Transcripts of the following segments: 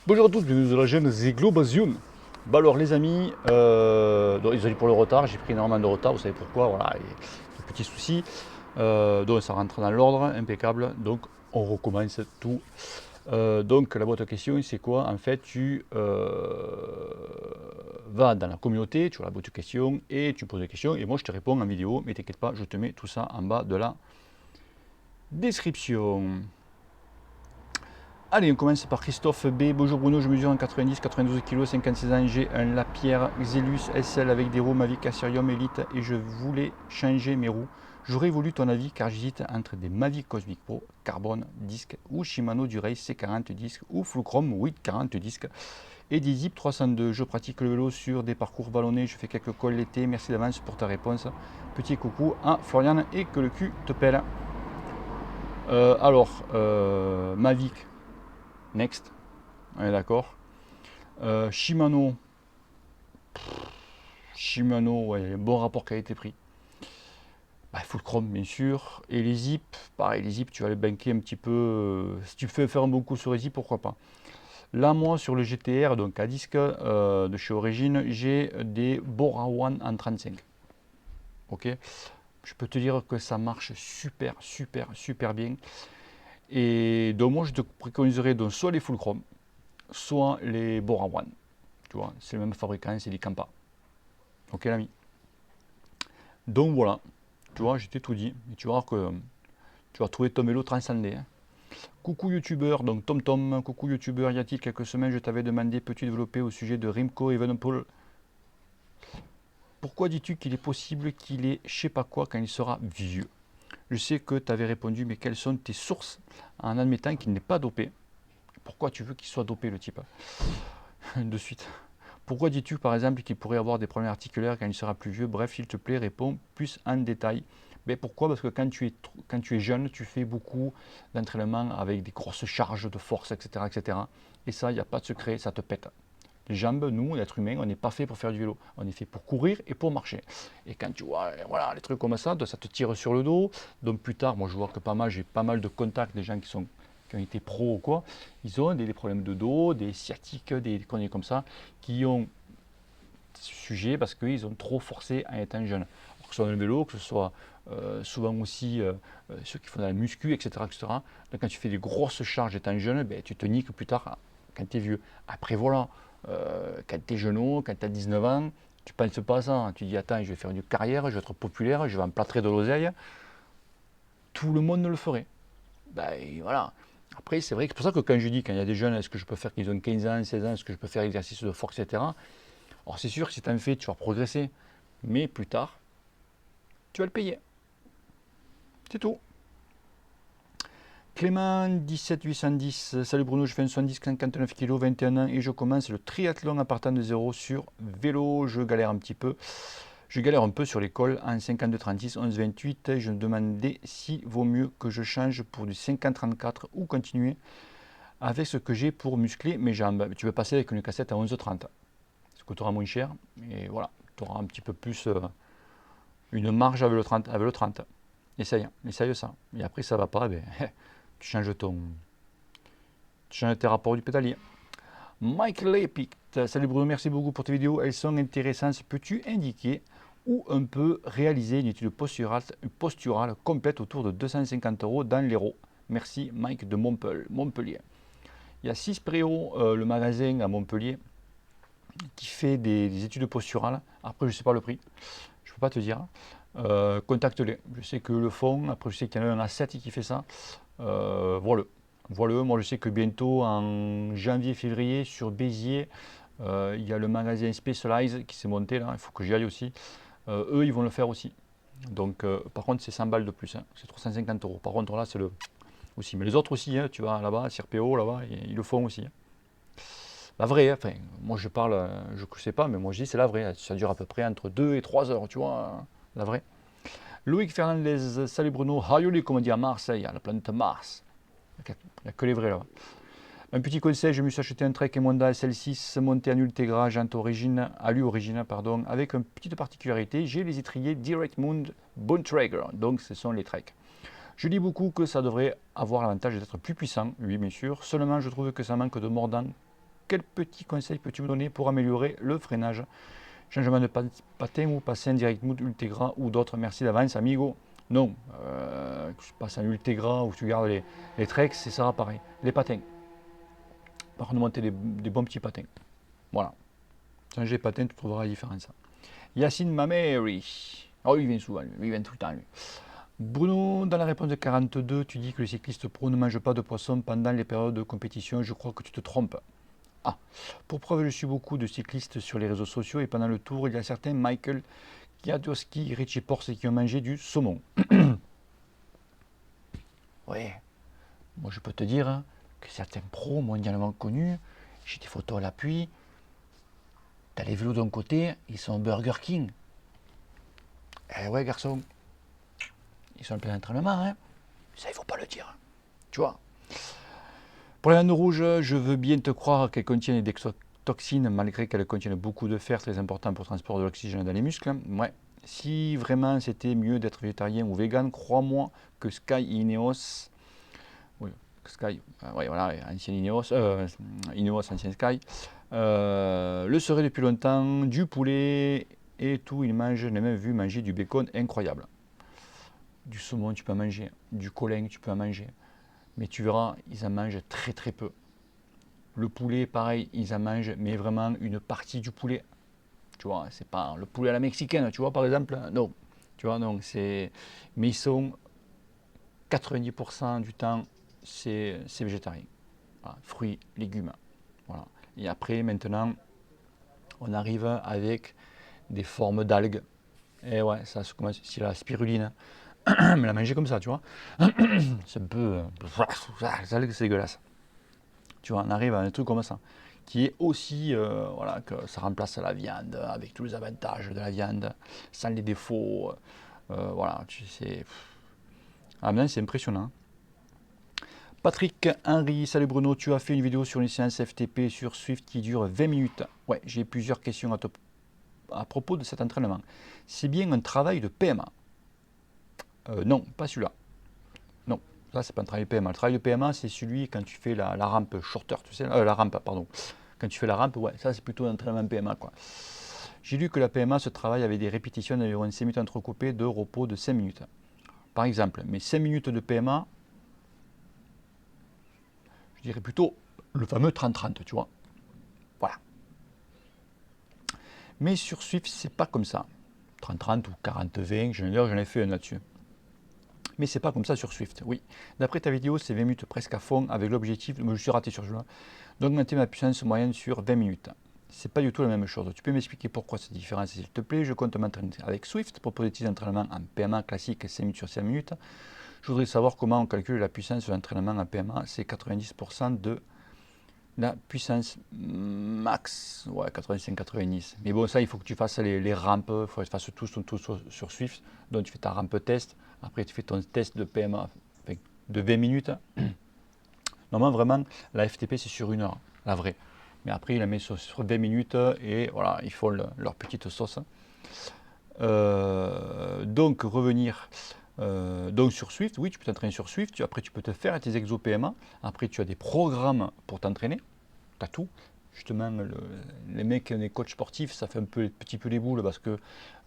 Bonjour à tous, bienvenue dans la chaîne Ziglobazium. Bah alors les amis, donc, désolé pour le retard, j'ai pris énormément de retard, vous savez pourquoi, voilà, et des petits soucis. Donc ça rentre dans l'ordre, impeccable, donc on recommence tout. Donc la boîte à questions c'est quoi? En fait tu vas dans la communauté, tu vois la boîte à questions et tu poses des questions et moi je te réponds en vidéo, mais t'inquiète pas, je te mets tout ça en bas de la description. Allez, on commence par Christophe B. Bonjour Bruno, je mesure 1,90 92 kg, 56 ans, j'ai un Lapierre Xelus SL avec des roues Mavic Asterium Elite et je voulais changer mes roues. J'aurais voulu ton avis car j'hésite entre des Mavic Cosmic Pro Carbone disque ou Shimano Durace C40 disque ou Fulcrum 840 disque et des Zip 302. Je pratique le vélo sur des parcours vallonnés, je fais quelques cols l'été. Merci d'avance pour ta réponse. Petit coucou à Florian et que le cul te pèle. Mavic Next, on est d'accord. Shimano, ouais, bon rapport qualité-prix. Bah, il faut le chrome, bien sûr. Et les zips, pareil, les zips, tu vas les banquer un petit peu. Si tu fais faire un bon coup sur les zips, pourquoi pas. Là, moi, sur le GTR, donc à disque de chez Origine, j'ai des Bora One en 35. Ok, je peux te dire que ça marche super, super, super bien. Et donc, moi, je te préconiserais donc soit les full chrome, soit les Bora One. Tu vois, c'est le même fabricant, c'est l'Icampa. Ok, l'ami. Donc voilà, tu vois, j'étais tout dit. Et tu vas voir que tu vas trouver ton vélo transcendé. Hein. Coucou youtubeur, donc TomTom, coucou youtubeur, y a-t-il quelques semaines, je t'avais demandé, peux-tu développer au sujet de Remco Evenepoel? Pourquoi dis-tu qu'il est possible qu'il ait je sais pas quoi quand il sera vieux? Je sais que tu avais répondu, mais quelles sont tes sources en admettant qu'il n'est pas dopé? Pourquoi tu veux qu'il soit dopé le type? De suite. Pourquoi dis-tu par exemple qu'il pourrait avoir des problèmes articulaires quand il sera plus vieux? Bref, s'il te plaît, réponds plus en détail. Mais pourquoi? Parce que quand tu es jeune, tu fais beaucoup d'entraînement avec des grosses charges de force, etc. etc. Et ça, il n'y a pas de secret, ça te pète. Les jambes, nous, l'être humain, on n'est pas fait pour faire du vélo. On est fait pour courir et pour marcher. Et quand tu vois voilà, les trucs comme ça te tire sur le dos. Donc plus tard, moi je vois que j'ai pas mal de contacts des gens qui ont été pros ou quoi. Ils ont des problèmes de dos, des sciatiques, des conneries comme ça, qui ont sujet parce qu'ils ont trop forcé en étant jeunes. Que ce soit dans le vélo, que ce soit souvent aussi ceux qui font de la muscu, etc. etc. Donc quand tu fais des grosses charges étant jeune, ben, tu te niques plus tard quand tu es vieux. Après voilà, quand tu es jeune, quand tu as 19 ans, tu ne penses pas à ça. Tu dis attends, je vais faire une carrière, je vais être populaire, je vais emplâtrer de l'oseille. Tout le monde ne le ferait. Ben voilà. Après, c'est vrai que c'est pour ça que quand je dis, quand il y a des jeunes, est-ce que je peux faire qu'ils ont 15 ans, 16 ans, est-ce que je peux faire exercice de force, etc. Alors c'est sûr que si tu en fais, tu vas progresser. Mais plus tard, tu vas le payer. C'est tout. Clément 17810, salut Bruno, je fais un 70 59 kg, 21 ans et je commence le triathlon en partant de zéro sur vélo. Je galère un petit peu. Je galère un peu sur l'école en 52 36 11 28. Je me demandais s'il vaut mieux que je change pour du 50 34 ou continuer avec ce que j'ai pour muscler mes jambes. Tu veux passer avec une cassette à 11 30. Ça coûtera moins cher et voilà, tu auras un petit peu plus une marge avec le 30. Avec le 30. Essaye ça. Et après ça va pas, ben, tu changes tes rapports du pédalier. Mike Lepic, salut Bruno, merci beaucoup pour tes vidéos, elles sont intéressantes. Peux-tu indiquer où on peut réaliser une étude posturale complète autour de 250 € dans l'Hérault? Merci Mike de Montpellier. Il y a 6 Préau, le magasin à Montpellier, qui fait des études posturales. Après, je ne sais pas le prix, je ne peux pas te dire. Contacte-les. Je sais que le font. Après, je sais qu'il y en a un à 7 qui fait ça. Voilà. Voilà. Moi, je sais que bientôt, en janvier-février, sur Béziers, il y a le magasin Specialized qui s'est monté là. Il faut que j'y aille aussi. Eux, ils vont le faire aussi. Donc, par contre, c'est 100 balles de plus. Hein. C'est 350 €. Par contre, là, c'est le aussi. Mais les autres aussi, hein, tu vois, là-bas, CRPO, là-bas, ils le font aussi. Hein. La vraie, enfin, moi je parle, je ne sais pas, mais moi je dis c'est la vraie. Ça dure à peu près entre 2 et 3 heures, tu vois, la vraie. Loïc Fernandez, salut Bruno, Hayoli, comme on dit à Marseille, à la planète Mars. Il n'y a que les vrais là. Un petit conseil, je me suis acheté un Trek Emonda SL6 monté en Ultegra, jante origine, alu origine, pardon, avec une petite particularité, j'ai les étriers Direct Moon Bontrager, donc ce sont les Trek. Je dis beaucoup que ça devrait avoir l'avantage d'être plus puissant, oui bien sûr, seulement je trouve que ça manque de mordant quel petit conseil peux-tu me donner pour améliorer le freinage? Changement de patin ou passer en direct mode Ultegra ou d'autres? Merci d'avance, amigo. Non, que tu passes en Ultegra ou que tu gardes les treks, c'est ça pareil. Les patins. Par contre, monter des bons petits patins. Voilà. Changer les patins, tu trouveras la différence. Yacine Mameri. Oh, il vient souvent, lui. Il vient tout le temps, lui. Bruno, dans la réponse de 42, tu dis que les cyclistes pro ne mangent pas de poisson pendant les périodes de compétition. Je crois que tu te trompes. Ah, pour preuve, je suis beaucoup de cyclistes sur les réseaux sociaux et pendant le tour, il y a certains Michael Kiatowski, Richie Porce qui ont mangé du saumon. Oui, moi je peux te dire hein, que certains pros mondialement connus, j'ai des photos à l'appui, t'as les vélos d'un côté, ils sont Burger King. Eh ouais, garçon, ils sont en plein entraînement, hein. Ça il faut pas le dire, hein. Tu vois. Pour la viande rouge, je veux bien te croire qu'elle contient des toxines, malgré qu'elle contienne beaucoup de fer, très important pour le transport de l'oxygène dans les muscles. Ouais. Si vraiment c'était mieux d'être végétarien ou vegan, crois-moi que Sky Ineos, oui, Sky, ouais, voilà, ancien Ineos, Ineos, ancien Sky, le serait depuis longtemps, du poulet et tout, il mange, j'ai même vu manger du bacon incroyable. Du saumon, tu peux en manger, du colin, tu peux en manger. Mais tu verras, ils en mangent très très peu. Le poulet, pareil, ils en mangent, mais vraiment une partie du poulet. Tu vois, c'est pas le poulet à la mexicaine, tu vois, par exemple. Non. Tu vois, donc c'est. Mais ils sont 90% du temps, c'est végétarien. Voilà, fruits, légumes. Voilà. Et après, maintenant, on arrive avec des formes d'algues. Et ouais, ça commence, c'est la spiruline. Mais la manger comme ça, tu vois. C'est un peu. Les algues, c'est dégueulasse. Tu vois, on arrive à un truc comme ça, qui est aussi, voilà, que ça remplace la viande, avec tous les avantages de la viande, sans les défauts. Voilà, tu sais. Ah, maintenant, c'est impressionnant. Patrick Henry, salut Bruno, tu as fait une vidéo sur une séance FTP sur Swift qui dure 20 minutes. Ouais, j'ai plusieurs questions à propos de cet entraînement. C'est bien un travail de PMA? Non, pas celui-là. Non, ça c'est pas un travail de PMA. Le travail de PMA, c'est celui quand tu fais la rampe shorter, tu sais, la rampe, pardon. Quand tu fais la rampe, ouais, ça c'est plutôt un entraînement PMA, quoi. J'ai lu que la PMA se travaille avec des répétitions d'environ 5 minutes entrecoupées de repos de 5 minutes. Par exemple, mes 5 minutes de PMA, je dirais plutôt le fameux 30-30, tu vois. Voilà. Mais sur Swift, c'est pas comme ça. 30-30 ou 40-20, j'en ai fait un là-dessus. Mais c'est pas comme ça sur Swift, oui. D'après ta vidéo, c'est 20 minutes presque à fond avec l'objectif, je suis raté sur ce jeu, d'augmenter ma puissance moyenne sur 20 minutes. C'est pas du tout la même chose. Tu peux m'expliquer pourquoi cette différence, s'il te plaît? Je compte m'entraîner avec Swift, proposer des entraînements en PMA classique 5 minutes sur 5 minutes. Je voudrais savoir comment on calcule la puissance de l'entraînement en PMA. C'est 90% de la puissance max. Ouais, 85-90. Mais bon, ça, il faut que tu fasses les rampes, il faut que tu fasses tout sur Swift. Donc tu fais ta rampe test, après tu fais ton test de PMA de 20 minutes. Normalement, vraiment, la FTP, c'est sur 1 heure, la vraie. Mais après, il la met sur 20 minutes et voilà, ils font leur petite sauce. Donc, revenir donc sur Swift, oui, tu peux t'entraîner sur Swift. Après, tu peux te faire tes exos PMA. Après, tu as des programmes pour t'entraîner. Tu as tout. Justement, les mecs qui ont des coachs sportifs, ça fait un petit peu les boules parce que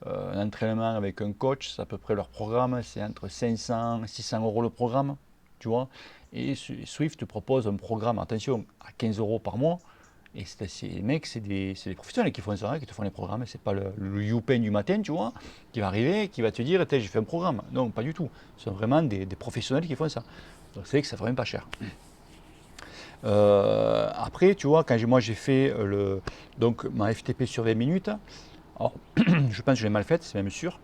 un entraînement avec un coach, c'est à peu près leur programme, c'est entre 500 et 600 euros le programme, tu vois. Et Swift te propose un programme, attention, à 15 euros par mois. Et ces mecs, c'est des professionnels qui font ça, qui te font les programmes. C'est pas le youpen du matin, tu vois, qui va arriver, qui va te dire, j'ai fait un programme. Non, pas du tout. Ce sont vraiment des professionnels qui font ça. Donc c'est vrai que ça ne vraiment pas cher. Après, tu vois, quand moi j'ai fait donc ma FTP sur 20 minutes, alors, je pense que je l'ai mal faite, c'est même sûr,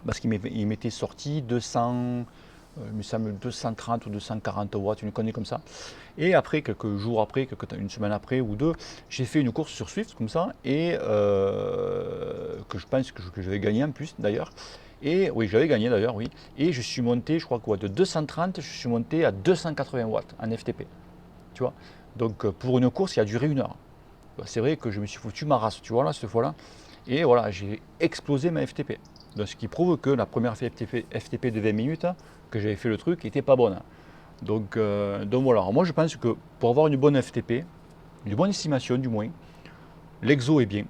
parce qu'il m'était sorti 200, il me semble 230 ou 240 watts, une connerie comme ça. Et après, quelques jours après, une semaine après ou deux, j'ai fait une course sur Swift comme ça, et que je pense que je vais gagner en plus d'ailleurs. Et oui, j'avais gagné d'ailleurs, oui. Et je suis monté, je crois que de 230, je suis monté à 280 watts en FTP. Tu vois. Donc pour une course qui a duré 1 heure. C'est vrai que je me suis foutu ma race, tu vois, là, cette fois-là. Et voilà, j'ai explosé ma FTP. Donc, ce qui prouve que la première FTP de 20 minutes, que j'avais fait le truc, n'était pas bonne. Donc voilà, moi je pense que pour avoir une bonne FTP, une bonne estimation du moins. L'exo est bien.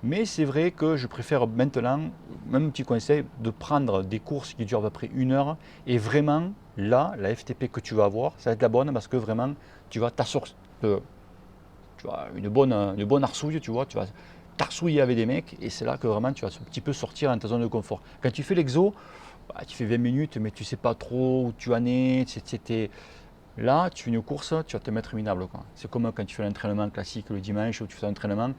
Mais c'est vrai que je préfère maintenant, même un petit conseil, de prendre des courses qui durent à peu près 1 heure. Et vraiment, là, la FTP que tu vas avoir, ça va être la bonne parce que vraiment, tu vas t'asseoir, tu vois, une bonne arsouille, tu vois, tu vas t'arsouiller avec des mecs. Et c'est là que vraiment, tu vas un petit peu sortir dans ta zone de confort. Quand tu fais l'exo, bah, tu fais 20 minutes, mais tu sais pas trop où tu en es. Là, tu fais une course, tu vas te mettre minable. C'est comme quand tu fais l'entraînement classique le dimanche où tu fais l'entraînement.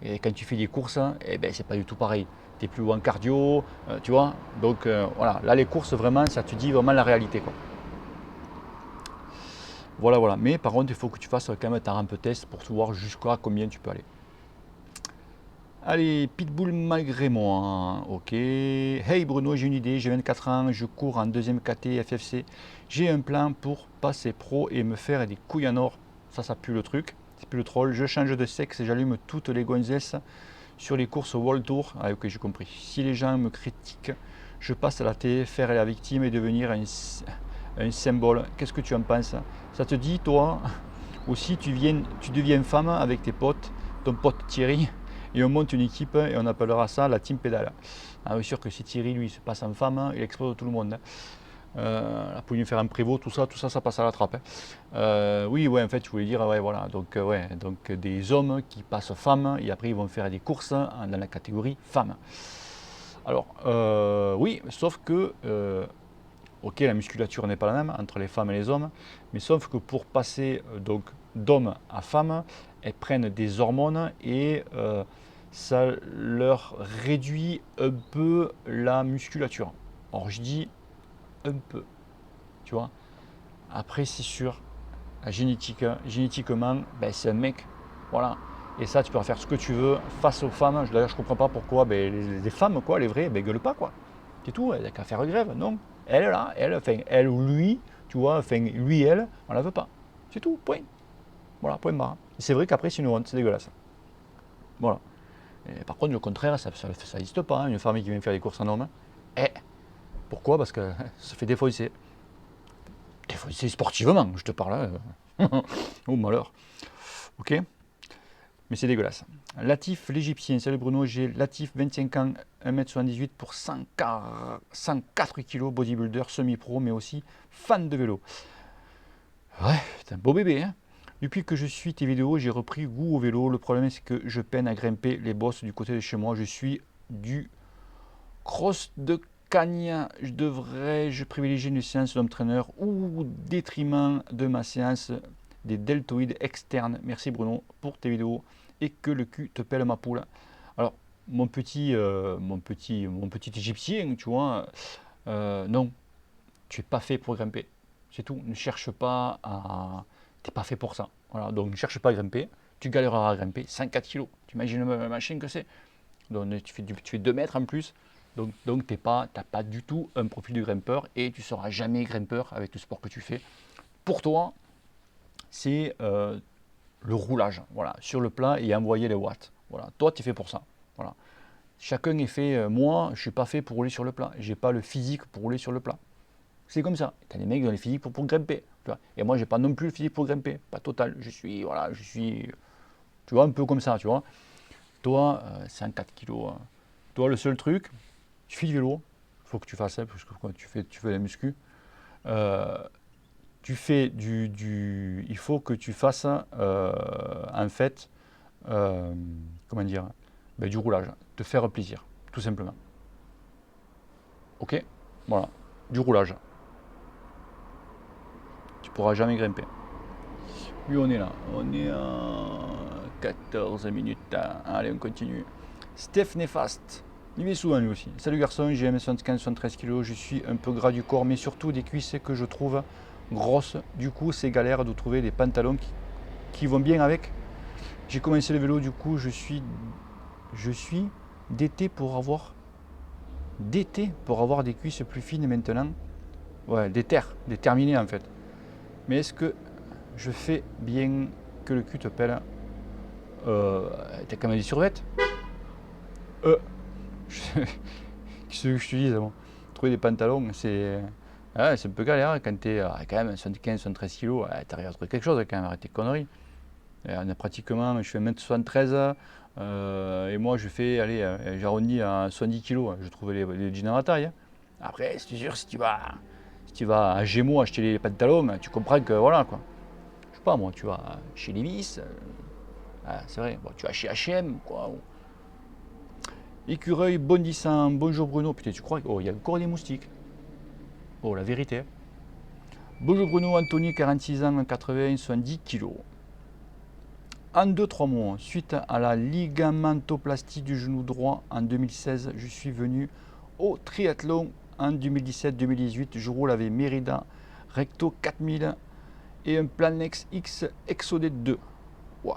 Et quand tu fais des courses, eh ben, c'est pas du tout pareil. Tu es plus loin cardio, tu vois. Donc voilà, là les courses, vraiment, ça te dit vraiment la réalité. Quoi. Voilà, voilà. Mais par contre, il faut que tu fasses quand même ta rampe test pour voir jusqu'à combien tu peux aller. Allez, Pitbull malgré moi. Ok. Hey Bruno, j'ai une idée. J'ai 24 ans. Je cours en deuxième KT FFC. J'ai un plan pour passer pro et me faire des couilles en or. Ça pue le truc. C'est plus le troll. Je change de sexe et j'allume toutes les gonzesses sur les courses World Tour. Ah, ok, j'ai compris. Si les gens me critiquent, je passe à la télé, faire la victime et devenir un symbole. Qu'est-ce que tu en penses? Ça te dit, toi, aussi, tu deviens femme avec tes potes, ton pote Thierry, et on monte une équipe et on appellera ça la team pédale. Ah, c'est sûr que si Thierry, lui, se passe en femme, il explose tout le monde. Pour lui faire un prévôt, tout ça, ça passe à la trappe. Oui, ouais, en fait, je voulais dire, ouais, voilà, donc, donc des hommes qui passent femmes et après ils vont faire des courses dans la catégorie femmes. Alors, oui, sauf que, ok, la musculature n'est pas la même entre les femmes et les hommes, mais sauf que pour passer donc d'homme à femme, elles prennent des hormones et ça leur réduit un peu la musculature. Or, je dis un peu, tu vois. Après, c'est sûr, génétiquement, ben, c'est un mec, voilà. Et ça, tu peux en faire ce que tu veux face aux femmes. D'ailleurs, je comprends pas pourquoi ben, les femmes, quoi, les vraies, ben, gueulent pas, quoi. C'est tout, elle n'a qu'à faire grève, non. Elle, là, elle ou lui, tu vois, enfin, lui, elle, on la veut pas. C'est tout, point. Voilà, point barre. C'est vrai qu'après, c'est une honte, c'est dégueulasse. Voilà. Et par contre, le contraire, ça n'existe pas, hein, une femme qui vient faire des courses en homme. Eh, pourquoi? Parce que ça fait défausser. Défausser sportivement, je te parle. Oh malheur. Ok. Mais c'est dégueulasse. Latif l'Égyptien. Salut Bruno, j'ai Latif, 25 ans, 1m78 pour 104 kg, bodybuilder, semi-pro, mais aussi fan de vélo. Ouais, c'est un beau bébé. Hein. Depuis que je suis tes vidéos, j'ai repris goût au vélo. Le problème, c'est que je peine à grimper les bosses du côté de chez moi. Je suis du cross de Cagnes. Je privilégier une séance d'entraîneur ou au détriment de ma séance des deltoïdes externes. Merci Bruno pour tes vidéos et que le cul te pèle ma poule. Alors, mon petit égyptien, tu vois, non, tu n'es pas fait pour grimper. C'est tout. Ne cherche pas à. Tu n'es pas fait pour ça. Voilà. Donc, ne cherche pas à grimper. Tu galéreras à grimper. 104 kg. Tu imagines la machine que c'est. Donc, tu fais 2 mètres en plus. Donc tu n'as pas du tout un profil de grimpeur et tu ne seras jamais grimpeur avec le sport que tu fais. Pour toi, c'est le roulage, voilà, sur le plat et envoyer les watts. Voilà, toi, tu es fait pour ça. Voilà. Chacun est fait. Moi, je ne suis pas fait pour rouler sur le plat. Je n'ai pas le physique pour rouler sur le plat. C'est comme ça. Tu as des mecs qui ont le physique pour grimper. Tu vois. Et moi, je n'ai pas non plus le physique pour grimper. Pas total. Je suis, tu vois, un peu comme ça, tu vois. Toi, 104 kilos. Toi, le seul truc, tu fais du vélo. Il faut que tu fasses ça, parce que quand tu fais la muscu. Il faut que tu fasses en fait, comment dire, ben, du roulage, te faire plaisir, tout simplement. Ok, voilà, du roulage. Tu pourras jamais grimper. Oui, on est là, on est à 14 minutes. Allez, on continue. Steph Néfaste. Il est souvent lui aussi. Salut garçon, j'ai 1m75, 73 kg, je suis un peu gras du corps, mais surtout des cuisses que je trouve grosses. Du coup, c'est galère de trouver des pantalons qui vont bien avec. J'ai commencé le vélo, du coup, je suis d'été pour avoir des cuisses plus fines maintenant. Ouais, déterminé en fait. Mais est-ce que je fais bien que le cul te pèle? T'as quand même des survêtements. Qu'est-ce que je te dis, bon. Trouver des pantalons, c'est un peu galère quand t'es quand même 75, 73 kg. T'arrives à trouver quelque chose quand même, arrête tes conneries. On a pratiquement, je fais 1m73 et moi je fais, allez, j'arrondis à 70 kg. Je trouve les jeans à ma taille. Après, c'est sûr, si tu vas à Gémeaux acheter les pantalons, tu comprends que voilà quoi. Je sais pas moi, tu vas chez Levi's, c'est vrai, bon, tu vas chez H&M quoi. Écureuil bondissant, bonjour Bruno. Putain, tu crois qu'il y a encore des moustiques? Oh, la vérité. Bonjour Bruno, Anthony, 46 ans, 80, 70 kg. En 2-3 mois, suite à la ligamentoplastie du genou droit en 2016, je suis venu au triathlon en 2017-2018. Je roule avec Merida Recto 4000 et un Planex X Exodé 2. Wow.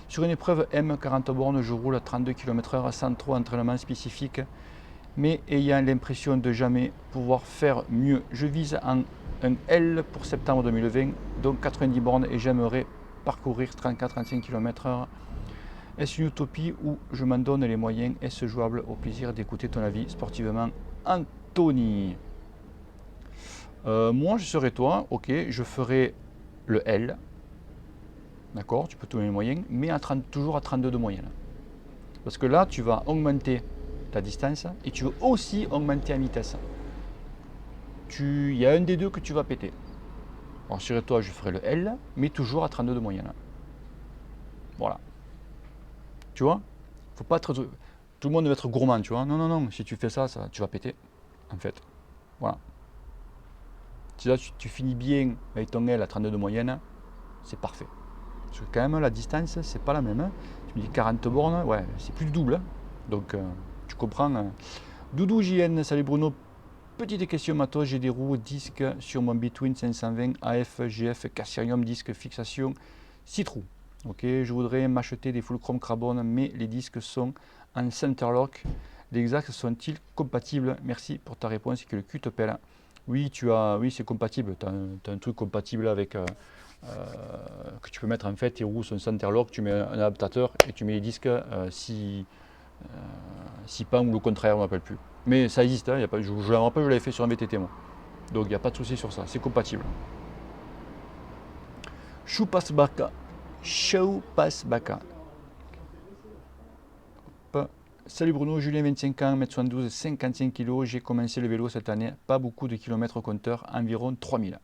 Sur une épreuve M 40 bornes, je roule à 32 km/h sans trop d'entraînement spécifique, mais ayant l'impression de jamais pouvoir faire mieux. Je vise un L pour septembre 2020, donc 90 bornes, et j'aimerais parcourir 34-35 km/h. Est-ce une utopie ou je m'en donne les moyens? Est-ce jouable? Au plaisir d'écouter ton avis sportivement, Anthony. Moi, je serais toi, ok, je ferai le L. D'accord, tu peux te donner les moyens, mais toujours à 32 de moyenne. Parce que là, tu vas augmenter ta distance et tu veux aussi augmenter la vitesse. Il y a un des deux que tu vas péter. Alors, sur toi, je ferai le L, mais toujours à 32 de moyenne. Voilà. Tu vois? Faut pas être. Tout le monde doit être gourmand, tu vois? Non, non, non. Si tu fais ça, tu vas péter. En fait. Voilà. Si là, tu finis bien avec ton L à 32 de moyenne, c'est parfait. Parce que quand même, la distance, c'est pas la même. Tu me dis 40 bornes, ouais, c'est plus du double. Donc, tu comprends. Doudou JN, salut Bruno. Petite question matos, j'ai des roues disques sur mon Between 520 AF GF Casserium disque fixation 6 trous. Ok, je voudrais m'acheter des full chrome carbone, mais les disques sont en centerlock. Les axes sont-ils compatibles? Merci pour ta réponse et que le cul te pèle. Oui, oui, c'est compatible. Tu as un truc compatible avec que tu peux mettre en fait. Tes roues sont centerlock, tu mets un adaptateur et tu mets les disques 6 pans ou le contraire, on ne m'appelle plus. Mais ça existe, hein, je me rappelle, je l'avais fait sur un VTT moi. Donc il n'y a pas de souci sur ça, c'est compatible. Choupasbaka. Salut Bruno, Julien, 25 ans, 1m72, 55 kg. J'ai commencé le vélo cette année, pas beaucoup de kilomètres au compteur, environ 3000.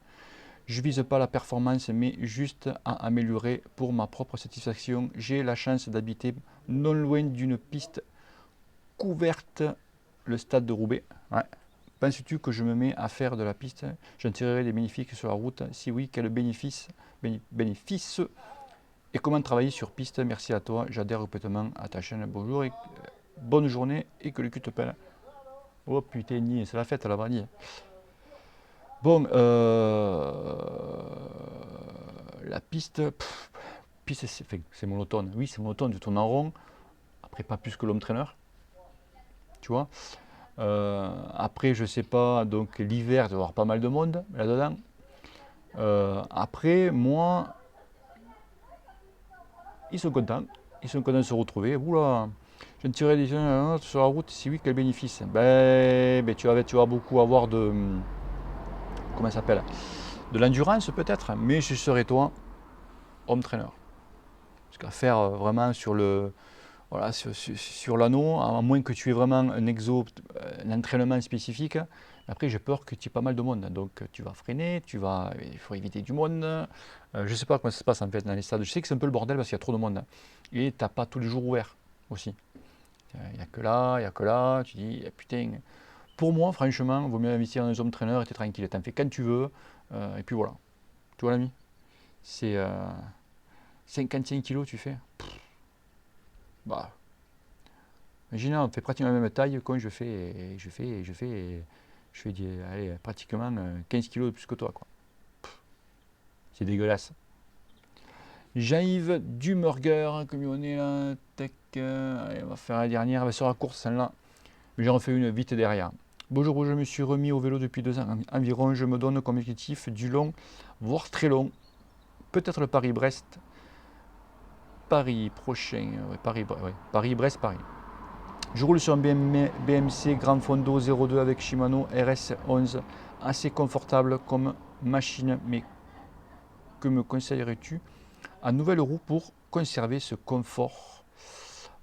Je vise pas la performance, mais juste à améliorer pour ma propre satisfaction. J'ai la chance d'habiter non loin d'une piste couverte, le stade de Roubaix. Ouais. Penses-tu que je me mets à faire de la piste? J'en tirerai des bénéfices sur la route. Si oui, quel bénéfice et comment travailler sur piste? Merci à toi, j'adhère complètement à ta chaîne. Bonjour et bonne journée et que le cul te pèle. Oh putain, c'est la fête là-bas. Bon, la piste, c'est monotone. Oui, c'est monotone, tu tournes en rond. Après, pas plus que l'homme traîneur. Tu vois. Après, je sais pas, donc l'hiver, tu vas avoir pas mal de monde là-dedans. Après, moi, ils sont contents de se retrouver. Oula, je ne tirerai des gens sur la route, si oui, quel bénéfice? Ben, tu vas beaucoup avoir de. Comment ça s'appelle? De l'endurance peut-être, mais je serai toi, home trainer. Parce qu'à faire vraiment sur le. Voilà, sur l'anneau, à moins que tu aies vraiment un entraînement spécifique. Après, j'ai peur que tu aies pas mal de monde. Donc, tu vas freiner, il faut éviter du monde. Je ne sais pas comment ça se passe en fait dans les stades. Je sais que c'est un peu le bordel parce qu'il y a trop de monde. Et tu n'as pas tous les jours ouverts aussi. Il n'y a que là, il n'y a que là. Tu dis, putain. Pour moi, franchement, il vaut mieux investir dans un home trainer et tu es tranquille. Tu en fais quand tu veux. Et puis voilà. Tu vois l'ami? C'est 55 kilos, tu fais. Bah, imaginez, on fait pratiquement la même taille quand je fais allez, pratiquement 15 kg de plus que toi, quoi. C'est dégueulasse. Jean-Yves Dumurger, comme on est là, tac, allez, on va faire la dernière, elle va sur la course celle-là, mais j'en refais une vite derrière. Bonjour, je me suis remis au vélo depuis 2 ans environ, je me donne comme objectif du long, voire très long, peut-être le Paris-Brest, Paris prochain, Paris-Brest, Paris. Je roule sur un BMC Grand Fondo 02 avec Shimano RS11, assez confortable comme machine, mais que me conseillerais-tu en nouvelle roue pour conserver ce confort,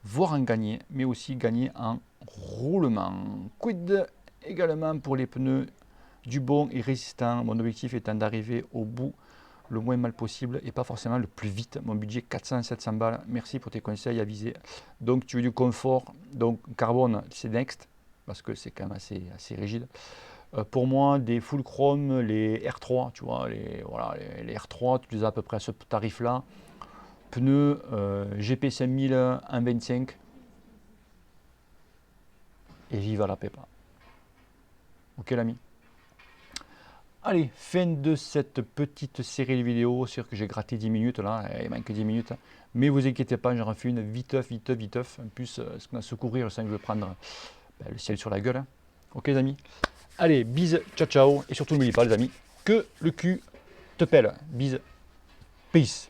voire en gagner, mais aussi gagner en roulement. Quid également pour les pneus du bon et résistant, mon objectif étant d'arriver au bout le moins mal possible et pas forcément le plus vite. Mon budget 400-700 balles. Merci pour tes conseils avisés. Donc tu veux du confort, donc carbone c'est next parce que c'est quand même assez rigide. Pour moi, des full chrome, les R3, tu vois, voilà, les R3, tu les as à peu près à ce tarif là. Pneus GP 5000 1.25 et vive à la pépa. Ok l'ami. Allez, fin de cette petite série de vidéos. C'est sûr que j'ai gratté 10 minutes là, il manque 10 minutes. Mais vous inquiétez pas, j'en refais une viteuf. En plus, ce qu'on a secourir, je sens que je vais prendre le ciel sur la gueule. Hein. Ok les amis. Allez, bise, ciao ciao. Et surtout n'oubliez pas les amis, que le cul te pèle. Bise, peace.